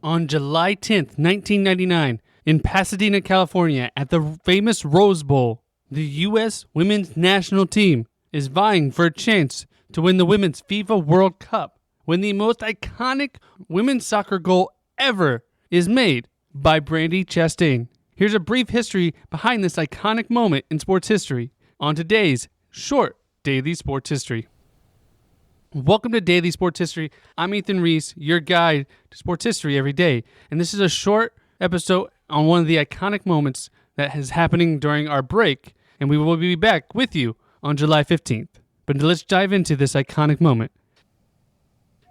On July 10th, 1999, in Pasadena, California, at the famous Rose Bowl, the U.S. women's national team is vying for a chance to win the Women's FIFA World Cup when the most iconic women's soccer goal ever is made by Brandi Chastain. Here's a brief history behind this iconic moment in sports history on today's short Daily Sports History. Welcome to Daily Sports History. I'm Ethan Reese, your guide to sports history every day. And this is a short episode on one of the iconic moments that is happening during our break. And we will be back with you on July 15th. But let's dive into this iconic moment.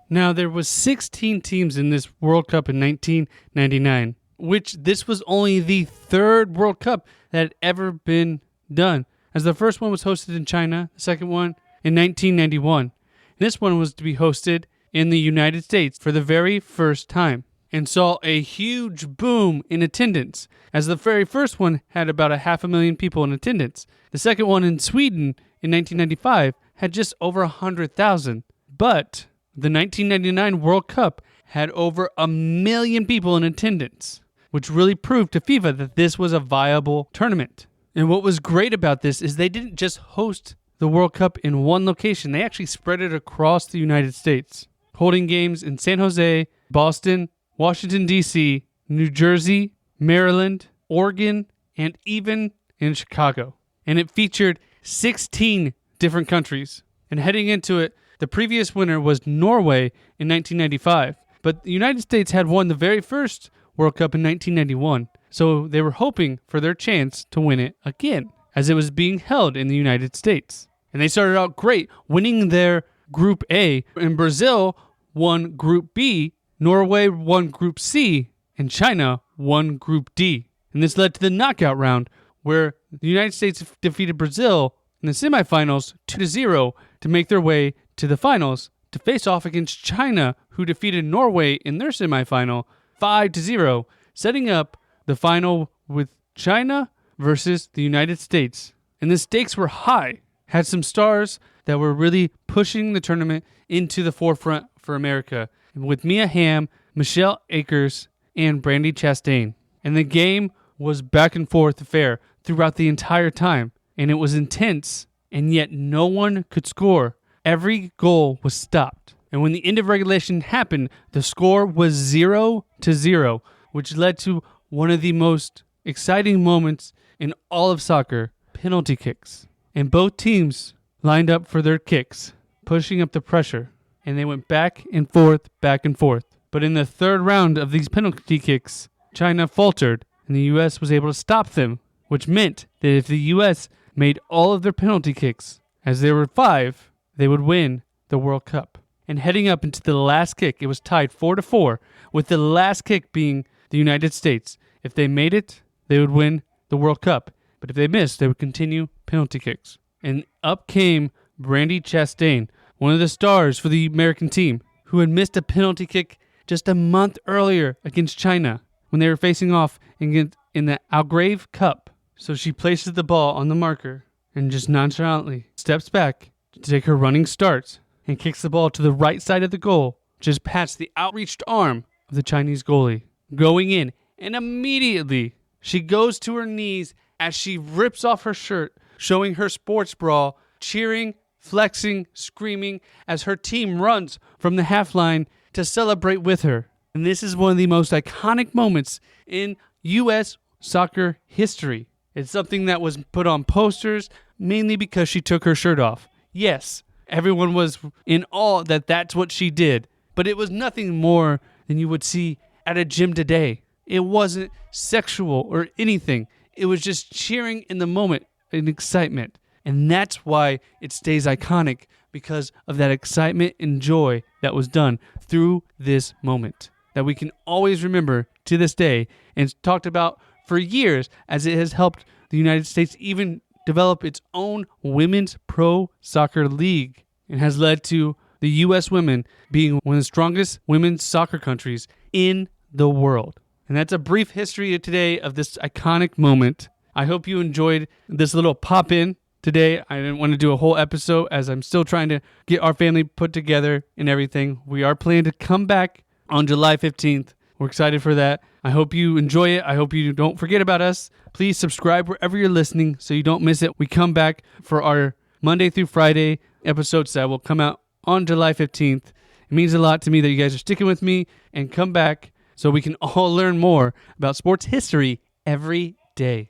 Now, there was 16 teams in this World Cup in 1999, which this was only the third World Cup that had ever been done, as the first one was hosted in China, the second one in 1991. This one was to be hosted in the United States for the very first time and saw a huge boom in attendance, as the very first one had about 500,000 people in attendance. The second one in Sweden in 1995 had just over 100,000. But the 1999 World Cup had over 1 million people in attendance, which really proved to FIFA that this was a viable tournament. And what was great about this is they didn't just host the World Cup in one location. They actually spread it across the United States, holding games in San Jose, Boston, Washington, D.C., New Jersey, Maryland, Oregon, and even in Chicago. And it featured 16 different countries. And heading into it, the previous winner was Norway in 1995. But the United States had won the very first World Cup in 1991. So they were hoping for their chance to win it again, as it was being held in the United States. And they started out great, winning their Group A. And Brazil won Group B, Norway won Group C, and China won Group D. And this led to the knockout round, where the United States defeated Brazil in the semifinals 2-0 to make their way to the finals to face off against China, who defeated Norway in their semifinal 5-0, setting up the final with China versus the United States. And the stakes were high, had some stars that were really pushing the tournament into the forefront for America, with Mia Hamm, Michelle Akers, and Brandi Chastain. And the game was back and forth affair throughout the entire time. And it was intense, and yet no one could score. Every goal was stopped. And when the end of regulation happened, the score was 0-0, which led to one of the most exciting moments in all of soccer, penalty kicks. And both teams lined up for their kicks, pushing up the pressure. And they went back and forth, back and forth. But in the third round of these penalty kicks, China faltered, and the U.S. was able to stop them, which meant that if the U.S. made all of their penalty kicks, as there were 5, they would win the World Cup. And heading up into the last kick, it was tied 4-4, with the last kick being the United States. If they made it, they would win the World Cup. But if they missed, they would continue penalty kicks. And up came Brandi Chastain, one of the stars for the American team, who had missed a penalty kick just a month earlier against China when they were facing off in the Algrave Cup. So she places the ball on the marker and just nonchalantly steps back to take her running start and kicks the ball to the right side of the goal, just past the outreached arm of the Chinese goalie, going in. And immediately she goes to her knees as she rips off her shirt, showing her sports bra, cheering, flexing, screaming as her team runs from the half line to celebrate with her. And this is one of the most iconic moments in U.S. soccer history. It's something that was put on posters mainly because she took her shirt off. Yes, everyone was in awe that that's what she did, but it was nothing more than you would see at a gym today. It wasn't sexual or anything. It was just cheering in the moment and excitement. And that's why it stays iconic, because of that excitement and joy that was done through this moment that we can always remember to this day and talked about for years, as it has helped the United States even develop its own women's pro soccer league and has led to the U.S. women being one of the strongest women's soccer countries in the world. And that's a brief history today of this iconic moment. I hope you enjoyed this little pop-in today. I didn't want to do a whole episode as I'm still trying to get our family put together and everything. We are planning to come back on July 15th We're excited for that. I hope you enjoy it. I hope you don't forget about us. Please subscribe wherever you're listening so you don't miss it. We come back for our Monday through Friday episodes that will come out on July 15th. It means a lot to me that you guys are sticking with me and come back so we can all learn more about sports history every day.